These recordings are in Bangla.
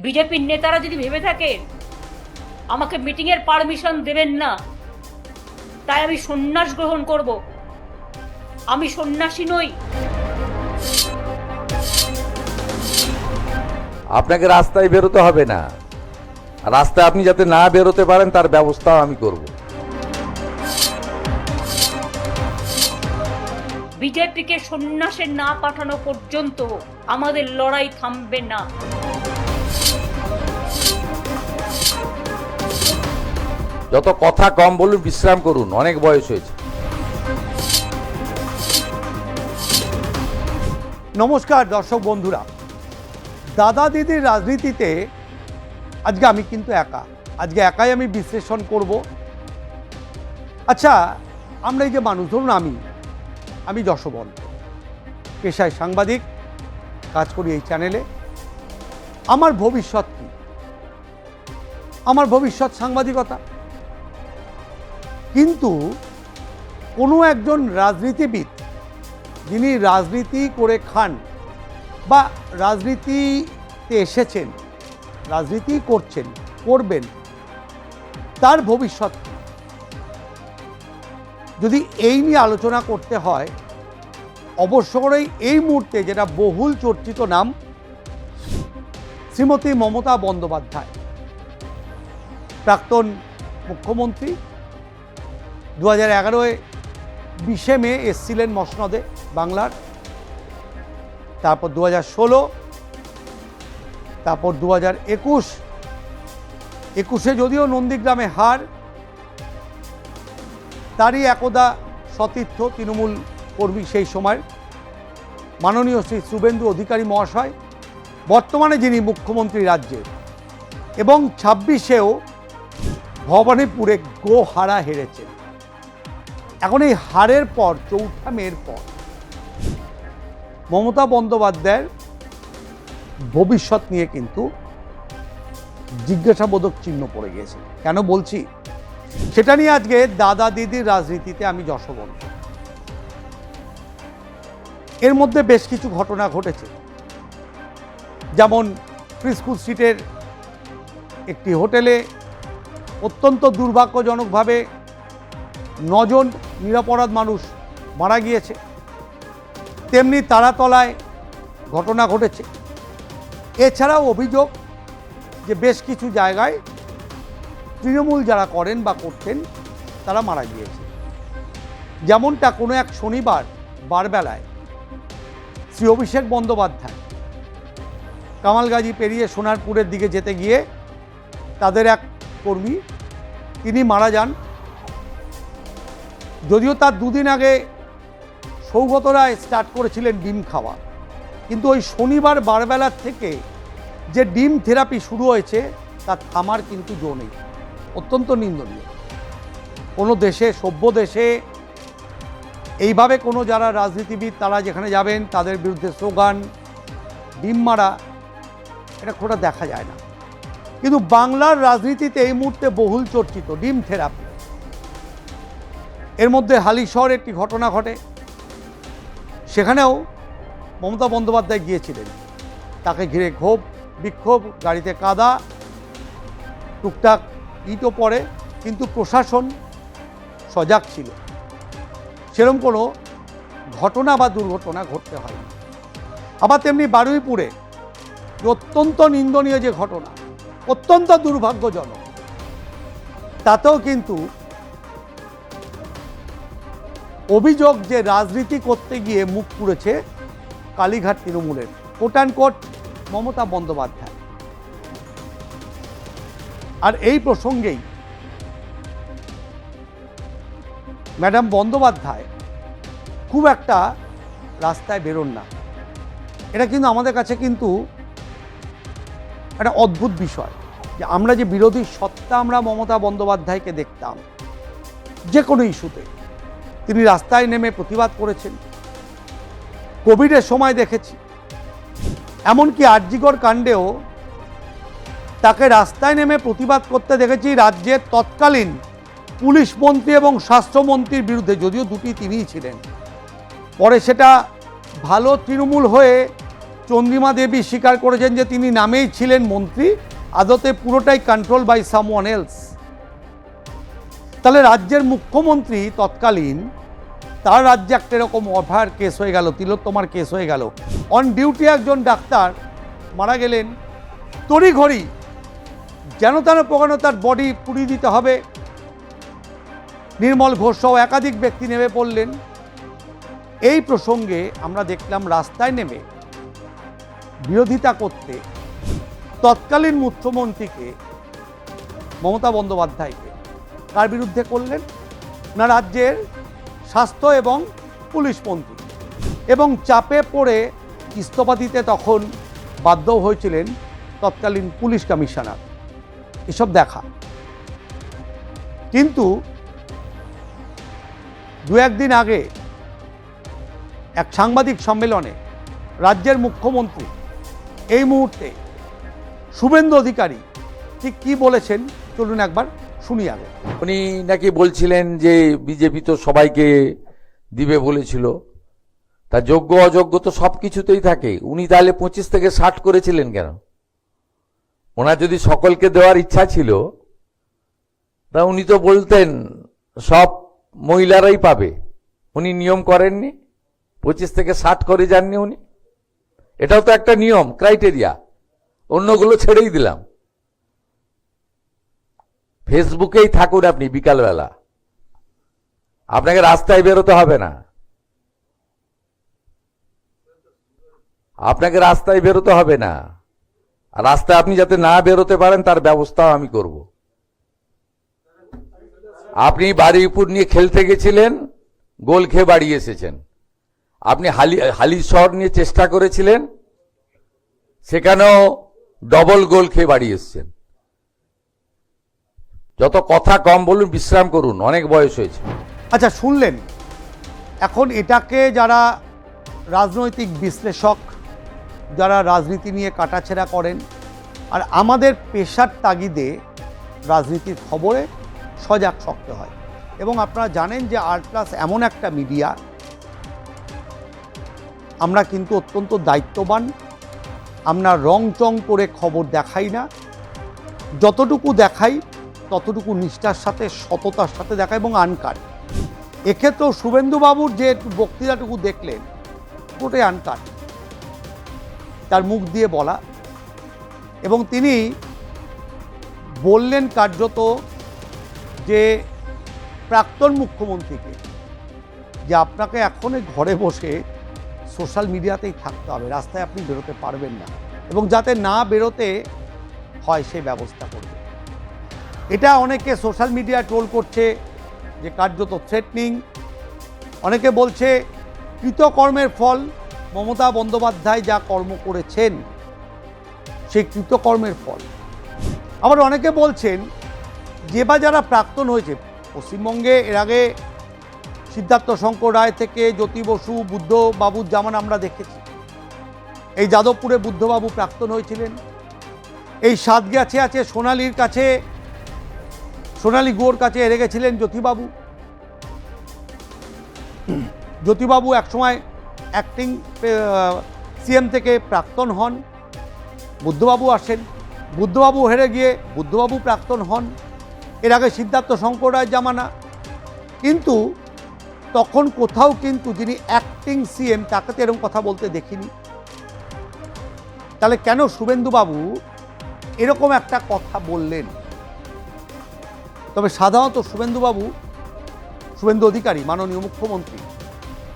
বিজেপির নেতারা যদি ভেবে থাকে আমাকে মিটিংয়ের পারমিশন দেবেন না, তাই আমি সন্ন্যাস গ্রহণ করব, আমি সন্ন্যাসী নই। আপনাকে রাস্তায় বেরোতে হবে না, রাস্তায় আপনি যাতে না বেরোতে পারেন তার ব্যবস্থাও আমি করব। বিজেপিকে সন্ন্যাসে না পাঠানো পর্যন্ত আমাদের লড়াই থামবে না। যত কথা কম বলুন, বিশ্রাম করুন, অনেক বয়স হয়েছে। নমস্কার দর্শক বন্ধুরা, দাদা দিদির রাজনীতিতে আজকে আমি কিন্তু আজকে একাই আমি বিশ্লেষণ করব। আচ্ছা, আমরা এই যে মানুষ, ধরুন আমি যশবন্ত, পেশায় সাংবাদিক, কাজ করি এই চ্যানেলে। আমার ভবিষ্যৎ কি? আমার ভবিষ্যৎ সাংবাদিকতা। কিন্তু কোনো একজন রাজনীতিবিদ যিনি রাজনীতি করে খান বা রাজনীতিতে এসেছেন, রাজনীতি করবেন, তার ভবিষ্যৎ কি? যদি এই নিয়ে আলোচনা করতে হয়, অবশ্য করেই এই মুহূর্তে যেটা বহুল চর্চিত নাম, শ্রীমতী মমতা বন্দ্যোপাধ্যায়, প্রাক্তন মুখ্যমন্ত্রী। 2011-এ 20শে মে এসছিলেন মসনদে বাংলার, তারপর 2016, তারপর 2021 যদিও নন্দীগ্রামে হার, তারই একদা সতীর্থ তৃণমূল কর্মী সেই সময় মাননীয় শ্রী শুভেন্দু অধিকারী মহাশয়, বর্তমানে যিনি মুখ্যমন্ত্রী রাজ্যের, এবং 26-এও ভবানীপুরে গোহারা হেরেছেন। এখন এই হারের পর, 4ঠা মের পর, মমতা বন্দ্যোপাধ্যায়ের ভবিষ্যৎ নিয়ে কিন্তু জিজ্ঞাসাবোধক চিহ্ন পড়ে গিয়েছে। কেন বলছি সেটা নিয়ে আজকে দাদা দিদির রাজনীতিতে আমি যশবন্ত। এর মধ্যে বেশ কিছু ঘটনা ঘটেছে, যেমন প্রিস্কুল স্ট্রিটের একটি হোটেলে অত্যন্ত দুর্ভাগ্যজনকভাবে 9 জন নিরপরাধ মানুষ মারা গিয়েছে। তেমনি তারাতলায় ঘটনা ঘটেছে। এছাড়াও অভিযোগ যে বেশ কিছু জায়গায় তৃণমূল যারা করেন বা করতেন তারা মারা গিয়েছে। যেমনটা কোনো এক শনিবার বারবেলায় শ্রী অভিষেক বন্দ্যোপাধ্যায় কামালগাজী পেরিয়ে সোনারপুরের দিকে যেতে গিয়ে তাদের এক কর্মী তিনি মারা যান। যদিও তার 2 দিন আগে সৌগত রায় স্টার্ট করেছিলেন ডিম খাওয়া, কিন্তু ওই শনিবার বারবেলার থেকে যে ডিম থেরাপি শুরু হয়েছে তার থামার কিন্তু জো নেই। অত্যন্ত নিন্দনীয়। কোনো দেশে, সভ্য দেশে এইভাবে কোনো যারা রাজনীতিবিদ তারা যেখানে যাবেন তাদের বিরুদ্ধে স্লোগান, ডিম মারা, এটা খোটা দেখা যায় না। কিন্তু বাংলার রাজনীতিতে এই মুহূর্তে বহুল চর্চিত ডিম থেরাপি। এর মধ্যে হালিশহরে একটি ঘটনা ঘটে, সেখানেও মমতা বন্দ্যোপাধ্যায় গিয়েছিলেন। তাকে ঘিরে ক্ষোভ বিক্ষোভ, গাড়িতে কাদা, টুকটাক ইটও পড়ে, কিন্তু প্রশাসন সজাগ ছিল, সেরকম কোনো ঘটনা বা দুর্ঘটনা ঘটতে হয়নি। আবার তেমনি বারুইপুরে অত্যন্ত নিন্দনীয় যে ঘটনা, অত্যন্ত দুর্ভাগ্যজনক, তাতেও কিন্তু অভিযোগ যে রাজনীতি করতে গিয়ে মুখ পুড়েছে কালীঘাট তৃণমূলের, quote and quote Mamata Bandyopadhyay. আর এই প্রসঙ্গেই ম্যাডাম বন্দ্যোপাধ্যায় খুব একটা রাস্তায় বেরোন না। এটা কিন্তু আমাদের কাছে কিন্তু একটা অদ্ভুত বিষয়, যে আমরা যে বিরোধী সত্তা আমরা মমতা বন্দ্যোপাধ্যায়কে দেখতাম যে কোনো ইস্যুতে, তিনি রাস্তায় নেমে প্রতিবাদ করেছেন। কোভিডের সময় দেখেছি, এমনকি আরজিকর কাণ্ডেও তাকে রাস্তায় নেমে প্রতিবাদ করতে দেখেছি রাজ্যের তৎকালীন পুলিশ মন্ত্রী এবং স্বাস্থ্যমন্ত্রীর বিরুদ্ধে, যদিও দুটি তিনিই ছিলেন। পরে সেটা ভালো তৃণমূল হয়ে চন্দ্রিমা দেবী স্বীকার করেছেন যে তিনি নামেই ছিলেন মন্ত্রী, আদতে পুরোটাই কন্ট্রোল বাই সামওয়ান এলস। তাহলে রাজ্যের মুখ্যমন্ত্রী তৎকালীন, তার রাজ্যে একটা এরকম অফার কেস হয়ে গেল, তিলোত্তমার কেস হয়ে গেল, অন ডিউটি একজন ডাক্তার মারা গেলেন, তড়িঘড়ি যেন তেন প্রকারে তার বডি পুড়িয়ে দিতে হবে। নির্মল ঘোষ সহ একাধিক ব্যক্তি নেমে পড়লেন। এই প্রসঙ্গে আমরা দেখলাম রাস্তায় নেমে বিরোধিতা করতে তৎকালীন মুখ্যমন্ত্রীকে মমতা বন্দ্যোপাধ্যায়কে কার বিরুদ্ধে করলেন না, রাজ্যের স্বাস্থ্য এবং পুলিশ মন্ত্রী, এবং চাপে পড়ে ইস্তফা দিতে তখন বাধ্য হয়েছিলেন তৎকালীন পুলিশ কমিশনার। এসব দেখা কিন্তু দু একদিন আগে এক সাংবাদিক সম্মেলনে রাজ্যের মুখ্যমন্ত্রী এই মুহূর্তে শুভেন্দু অধিকারী ঠিক কি বলেছেন চলুন একবার শুনি আগে। উনি নাকি বলছিলেন যে বিজেপি তো সবাইকে দিবে বলেছিল, তা যোগ্য অযোগ্য তো সব কিছুতেই থাকে। উনি তাহলে 25 থেকে 60 করেছিলেন কেন? ওনার যদি সকলকে দেওয়ার ইচ্ছা ছিল তা উনি তো বলতেন সব মহিলারাই পাবে। উনি নিয়ম করেননি, 25 থেকে 60 করে যাননি উনি। এটাও তো একটা নিয়ম, ক্রাইটেরিয়া। অন্যগুলো ছেড়েই দিলাম। ফেসবুকেই থাকুন আপনি বিকালবেলা, আপনাকে রাস্তায় বেরোতে হবে না। আপনাকে রাস্তায় বেরোতে হবে না। আর রাস্তায় আপনি যাতে না বেরোতে পারেন তার ব্যবস্থাও আমি করব। আপনি বাড়ির উপর নিয়ে খেলতে গেছিলেন, গোল খেয়ে বাড়ি এসেছেন। আপনি হালি শহর নিয়ে চেষ্টা করেছিলেন, সেখানেও ডবল গোল খেয়ে বাড়ি এসেছেন। যত কথা কম বলুন, বিশ্রাম করুন, অনেক বয়স হয়েছে। আচ্ছা, শুনলেন। এখন এটাকে যারা রাজনৈতিক বিশ্লেষক, যারা রাজনীতি নিয়ে কাটাছেঁড়া করেন, আর আমাদের পেশার তাগিদে রাজনীতির খবরে সজাগ থাকতে হয়। এবং আপনারা জানেন যে আর+ এমন একটা মিডিয়া, আমরা কিন্তু অত্যন্ত দায়িত্ববান। আমরা রং চং করে খবর দেখাই না, যতটুকু দেখাই ততটুকু নিষ্ঠার সাথে, সততার সাথে দেখাই এবং আনকার। এক্ষেত্রেও শুভেন্দুবাবুর যে বক্তৃতাটুকু দেখলেন পুরোটাই আনকার, তার মুখ দিয়ে বলা। এবং তিনি বললেন কার্যত যে প্রাক্তন মুখ্যমন্ত্রীকে যে আপনাকে এখন ঘরে বসে সোশ্যাল মিডিয়াতেই থাকতে হবে, রাস্তায় আপনি বেরোতে পারবেন না, এবং যাতে না বেরোতে হয় সেই ব্যবস্থা করবে। এটা অনেকে সোশ্যাল মিডিয়া ট্রোল করছে যে কার্যত থ্রেটনিং। অনেকে বলছে কৃতকর্মের ফল, মমতা বন্দ্যোপাধ্যায় যা কর্ম করেছেন সেই কৃতকর্মের ফল। আবার অনেকে বলছেন যে বা যারা প্রাক্তন হয়েছে পশ্চিমবঙ্গে, এর আগে সিদ্ধার্থ শঙ্কর রায় থেকে জ্যোতি বসু, বুদ্ধবাবুর জামান আমরা দেখেছি। এই যাদবপুরে বুদ্ধবাবু প্রাক্তন হয়েছিলেন। এই সাতগাছে আছে সোনালীর কাছে, সোনালী গুয়োর কাছে হেরে গেছিলেন জ্যোতিবাবু। জ্যোতিবাবু একসময় অ্যাক্টিং সিএম থেকে প্রাক্তন হন। বুদ্ধবাবু আসেন, বুদ্ধবাবু হেরে গিয়ে বুদ্ধবাবু প্রাক্তন হন। এর আগে সিদ্ধার্থ শঙ্কর রায় জামানা, কিন্তু তখন কোথাও কিন্তু যিনি অ্যাক্টিং সিএম তাকে তো এরকম কথা বলতে দেখিনি। তাহলে কেন শুভেন্দুবাবু এরকম একটা কথা বললেন? তবে সাধারণত শুভেন্দু অধিকারী মাননীয় মুখ্যমন্ত্রী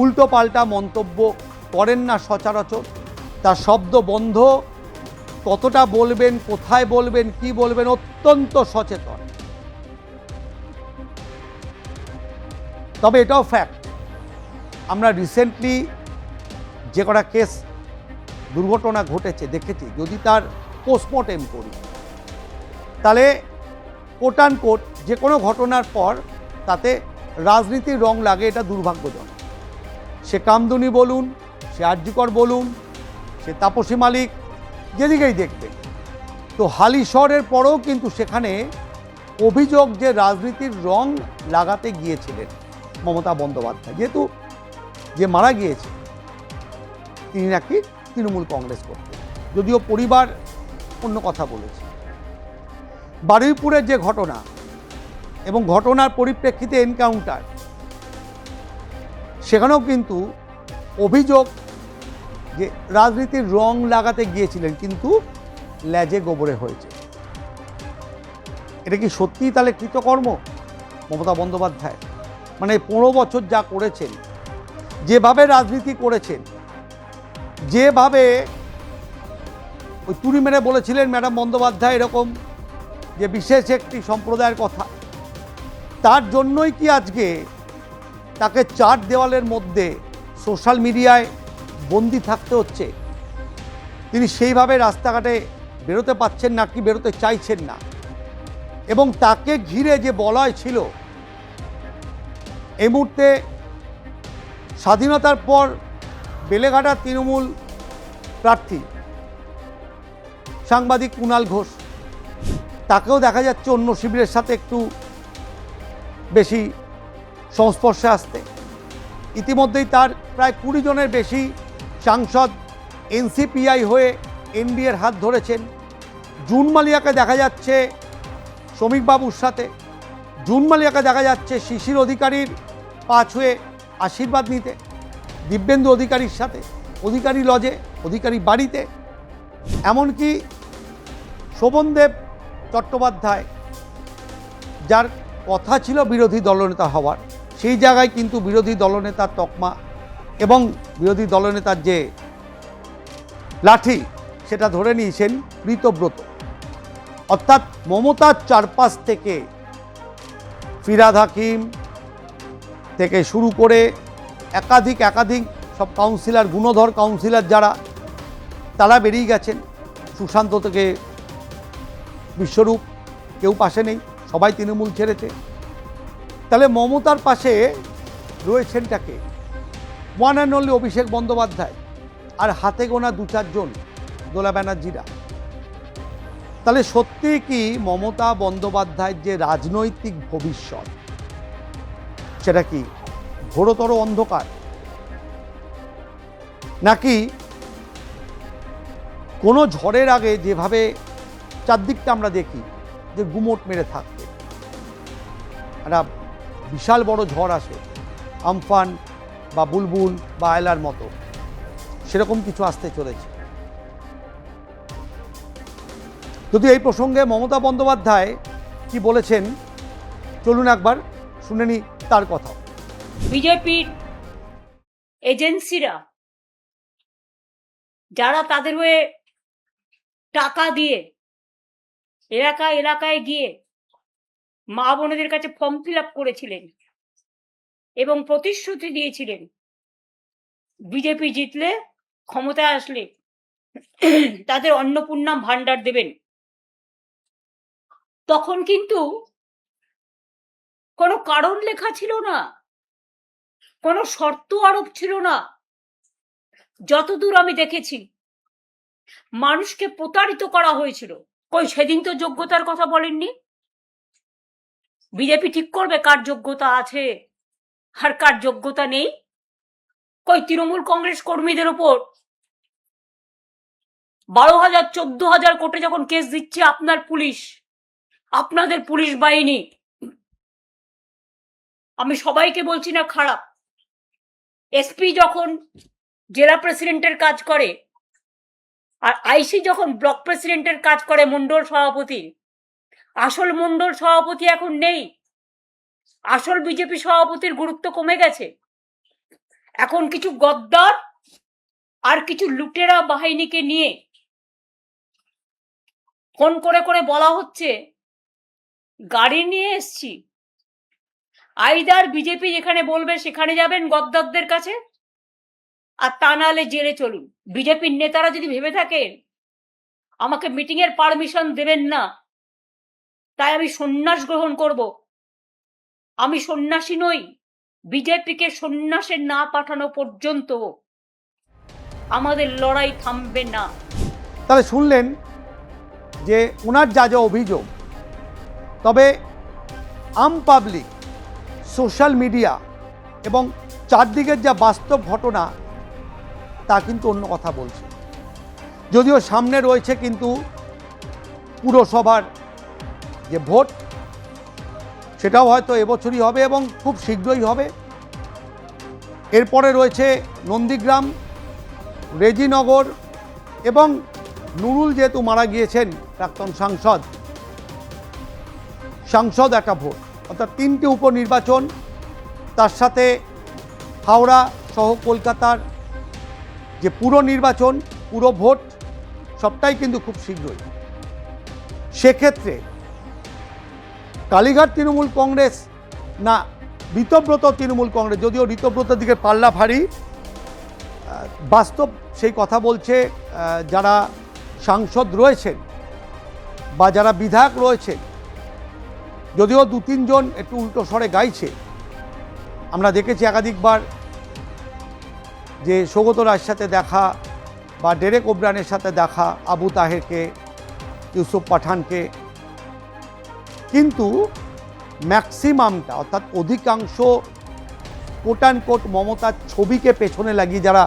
উল্টো পাল্টা মন্তব্য করেন না সচরাচর। তার শব্দ বন্ধ, কতটা বলবেন, কোথায় বলবেন, কি বলবেন, অত্যন্ত সচেতন। তবে এটাও ফ্যাক্ট, আমরা রিসেন্টলি যে কটা কেস দুর্ঘটনা ঘটেছে দেখেছি, যদি তার পোস্টমর্টেম করি তাহলে কোট অ্যান্ড কোট যে কোনো ঘটনার পর তাতে রাজনীতির রং লাগে, এটা দুর্ভাগ্যজনক। সে কামদুনি বলুন, সে আরজিকর বলুন, সে তাপসী মালিক, যেদিকেই দেখবেন। তো হালিশহরের পরেও কিন্তু সেখানে অভিযোগ যে রাজনীতির রং লাগাতে গিয়েছিলেন মমতা বন্দ্যোপাধ্যায়, যেহেতু যে মারা গিয়েছে তিনি নাকি তৃণমূল কংগ্রেস করতে, যদিও পরিবার অন্য কথা বলেছে। বারুইপুরের যে ঘটনা এবং ঘটনার পরিপ্রেক্ষিতে এনকাউন্টার, সেখানেও কিন্তু অভিযোগ যে রাজনীতির রং লাগাতে গিয়েছিলেন, কিন্তু লেজে গোবরে হয়েছে। এটা কি সত্যিই তাহলে কৃতকর্ম মমতা বন্দ্যোপাধ্যায়? মানে 15 বছর যা করেছেন, যেভাবে রাজনীতি করেছেন, যেভাবে ওই তুড়ি মেরে বলেছিলেন ম্যাডাম বন্দ্যোপাধ্যায় এরকম যে বিশেষ একটি সম্প্রদায়ের কথা, তার জন্যই কি আজকে তাকে 4 দেওয়ালের মধ্যে সোশ্যাল মিডিয়ায় বন্দি থাকতে হচ্ছে? তিনি সেইভাবে রাস্তাঘাটে বেরোতে পারছেন না, কি বেরোতে চাইছেন না। এবং তাকে ঘিরে যে বলয় ছিল, এই মুহূর্তে স্বাধীনতার পর বেলেঘাটার তৃণমূল প্রার্থী সাংবাদিক কুণাল ঘোষ, তাকেও দেখা যাচ্ছে অন্য শিবিরের সাথে একটু বেশি সংস্পর্শে আসতে। ইতিমধ্যেই তার প্রায় 20 জনের বেশি সাংসদ এনসিপিআই হয়ে এনডিএর হাত ধরেছেন। জুন মালিয়াকে দেখা যাচ্ছে শ্রমিকবাবুর সাথে, জুন মালিয়াকে দেখা যাচ্ছে শিশির অধিকারীর পা ছুঁয়ে আশীর্বাদ নিতে, দিব্যেন্দু অধিকারীর সাথে অধিকারী লজে, অধিকারী বাড়িতে। এমনকি শোভনদেব চট্টোপাধ্যায়, যার কথা ছিল বিরোধী দলনেতা হওয়ার, সেই জায়গায় কিন্তু বিরোধী দলনেতার তকমা এবং বিরোধী দলনেতার যে লাঠি, সেটা ধরে নিয়েছেন প্রীতব্রত। অর্থাৎ মমতার চারপাশ থেকে ফিরহাদ হাকিম থেকে শুরু করে একাধিক সব কাউন্সিলর, গুণধর কাউন্সিলর যারা, তারা বেরিয়ে গেছেন। সুশান্ত থেকে বিশ্বরূপ, কেউ পাশে নেই, সবাই তৃণমূল ছেড়েছে। তাহলে মমতার পাশে রয়েছেনটাকে one and only Abhishek Bandyopadhyay, আর হাতে গোনা 2-4 জন দোলা ব্যানার্জিরা। তাহলে সত্যি কি মমতা বন্দ্যোপাধ্যায়ের যে রাজনৈতিক ভবিষ্যৎ, সেটা কি ঘোরতর অন্ধকার, নাকি কোনো ঝড়ের আগে যেভাবে চারদিকটা আমরা দেখি যে গুমোট মেরে থাকতে, একটা বিশাল বড় ঝড় আসে, আমফান বা বুলবুল বা আয়লার মতো, সেরকম কিছু আসতে চলেছে। যদি এই প্রসঙ্গে মমতা বন্দ্যোপাধ্যায় কি বলেছেন, চলুন একবার শুনে নি তার কথা। বিজেপির এজেন্সিরা যারা তাদের হয়ে টাকা দিয়ে এলাকায় গিয়ে মা বোনেদের কাছে ফর্ম ফিল আপ করেছিলেন এবং প্রতিশ্রুতি দিয়েছিলেন বিজেপি জিতলে, ক্ষমতায় আসলে তাদের অন্নপূর্ণা ভান্ডার দেবেন, তখন কিন্তু কোনো কারণ লেখা ছিল না, কোনো শর্ত আরোপ ছিল না। যতদূর আমি দেখেছি, মানুষকে প্রতারিত করা হয়েছিল। কই সেদিন তো যোগ্যতার কথা বলেননি। বিজেপি ঠিক করবে কার যোগ্যতা আছে আর কার যোগ্যতা নেই। কই তৃণমূল কংগ্রেস কর্মীদের উপর 12,000 14,000 কোটি যখন কেস দিচ্ছে আপনার পুলিশ, আপনাদের পুলিশ বাহিনী, আমি সবাইকে বলছি না খারাপ, এসপি যখন জেলা প্রেসিডেন্টের কাজ করে আর আইসি যখন ব্লক প্রেসিডেন্টের কাজ করে মন্ডল সভাপতি, আসল মন্ডল সভাপতি এখন নেই, আসল বিজেপি সভাপতির গুরুত্ব কমে গেছে। এখন কিছু গদ্দার আর কিছু লুটেরা বাহিনীকে নিয়ে ফোন করে করে বলা হচ্ছে গাড়ি নিয়ে এসছি, আইদার বিজেপি যেখানে বলবে সেখানে যাবেন গদ্দারদের কাছে, আর তা নাহলে জেলে চলুন। বিজেপির নেতারা যদি ভেবে থাকেন আমাকে মিটিং এর পারমিশন দেবেন না, তাই আমি সন্ন্যাস গ্রহণ করব, আমি সন্ন্যাসী নই। বিজেপিকে সন্ন্যাসে না পাঠানো পর্যন্ত আমাদের লড়াই থামবে না। তাহলে শুনলেন যে ওনার যা যা অভিযোগ, তবে আম পাবলিক, সোশ্যাল মিডিয়া এবং চারদিকের যা বাস্তব ঘটনা, তা কিন্তু অন্য কথা বলছে। যদিও সামনে রয়েছে কিন্তু পুরসভার যে ভোট, সেটাও হয়তো এবছরই হবে এবং খুব শীঘ্রই হবে। এরপরে রয়েছে নন্দীগ্রাম, রেজিনগর এবং নুরুল যেহেতু মারা গিয়েছেন প্রাক্তন সাংসদ একটা ভোট, অর্থাৎ 3টে উপনির্বাচন, তার সাথে হাওড়া সহ কলকাতার যে পুরো নির্বাচন, পুরো ভোট, সবটাই কিন্তু খুব শীঘ্রই। সেক্ষেত্রে কালীঘাট তৃণমূল কংগ্রেস না ঋতব্রত তৃণমূল কংগ্রেস, যদিও ঋতব্রতের দিকে পাল্লা ভারী, বাস্তব সেই কথা বলছে যারা সাংসদ রয়েছেন বা যারা বিধায়ক রয়েছেন, যদিও 2-3 জন একটু উল্টো স্বরে গাইছে। আমরা দেখেছি একাধিকবার যে সৌগত রায়ের সাথে দেখা বা ডেরেক ওব্রানের সাথে দেখা, আবু তাহেরকে, ইউসুফ পাঠানকে, কিন্তু ম্যাক্সিমামটা অর্থাৎ অধিকাংশ কোট অ্যান্ড কোট মমতার ছবিকে পেছনে লাগিয়ে যারা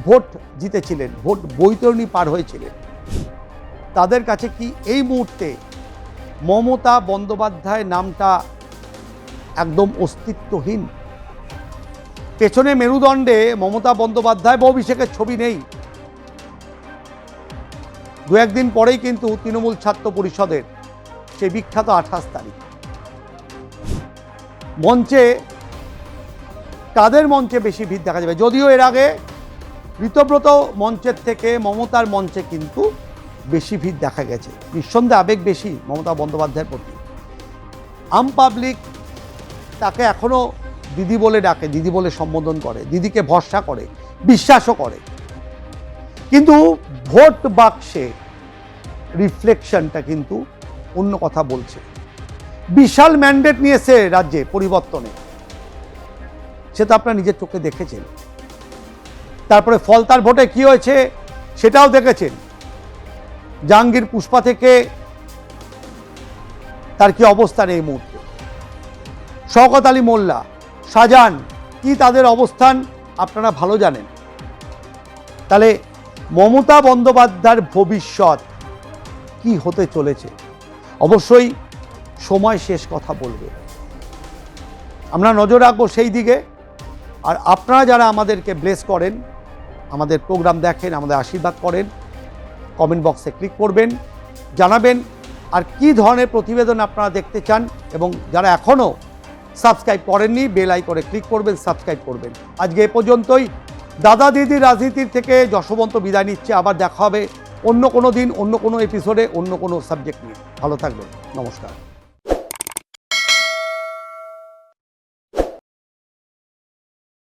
ভোট জিতেছিলেন, ভোট বৈতরণী পার হয়েছিলেন, তাদের কাছে কি এই মুহূর্তে মমতা বন্দ্যোপাধ্যায় নামটা একদম অস্তিত্বহীন? পেছনে মেরুদণ্ডে মমতা বন্দ্যোপাধ্যায় বা অভিষেকের ছবি নেই। 2-1 দিন পরেই কিন্তু তৃণমূল ছাত্র পরিষদের সেই বিখ্যাত 28 তারিখ মঞ্চে, কাদের মঞ্চে বেশি ভিড় দেখা যাবে? যদিও এর আগে ঋতব্রত মঞ্চের থেকে মমতার মঞ্চে কিন্তু বেশি ভিড় দেখা গেছে। নিঃসন্দেহে আবেগ বেশি মমতা বন্দ্যোপাধ্যায়ের প্রতি। আম পাবলিক তাকে এখনও দিদি বলে ডাকে, দিদি বলে সম্বোধন করে, দিদিকে ভরসা করে, বিশ্বাসও করে, কিন্তু ভোট বাক্সে রিফ্লেকশনটা কিন্তু অন্য কথা বলছে। বিশাল ম্যান্ডেট নিয়েছে রাজ্যে পরিবর্তনে, সেটা আপনারা নিজের চোখে দেখেছেন। তারপরে ফলতার ভোটে কি হয়েছে সেটাও দেখেছেন। জাহাঙ্গীর পুষ্পা থেকে তার কি অবস্থান এই মুহূর্তে, শওকত আলী মোল্লা, শাহজাহান, কি তাদের অবস্থান আপনারা ভালো জানেন। তাহলে মমতা বন্দ্যোপাধ্যায়ের ভবিষ্যৎ কি হতে চলেছে অবশ্যই সময় শেষ কথা বলবে। আমরা নজর রাখবো সেই দিকে। আর আপনারা যারা আমাদেরকে ব্লেস করেন, আমাদের প্রোগ্রাম দেখেন, আমাদের আশীর্বাদ করেন, কমেন্ট বক্সে ক্লিক করবেন, জানাবেন আর কি ধরনের প্রতিবেদন আপনারা দেখতে চান। এবং যারা এখনও সাবস্ক্রাইব করেননি, বেল আইকনে ক্লিক করবেন, সাবস্ক্রাইব করবেন। আজকে এ পর্যন্তই। দাদা দিদি রাজনীতির থেকে যশবন্ত বিদায় নিচ্ছে। আবার দেখা হবে অন্য কোনো দিন, অন্য কোনো এপিসোডে, অন্য কোনো সাবজেক্ট নিয়ে। ভালো থাকবেন, নমস্কার।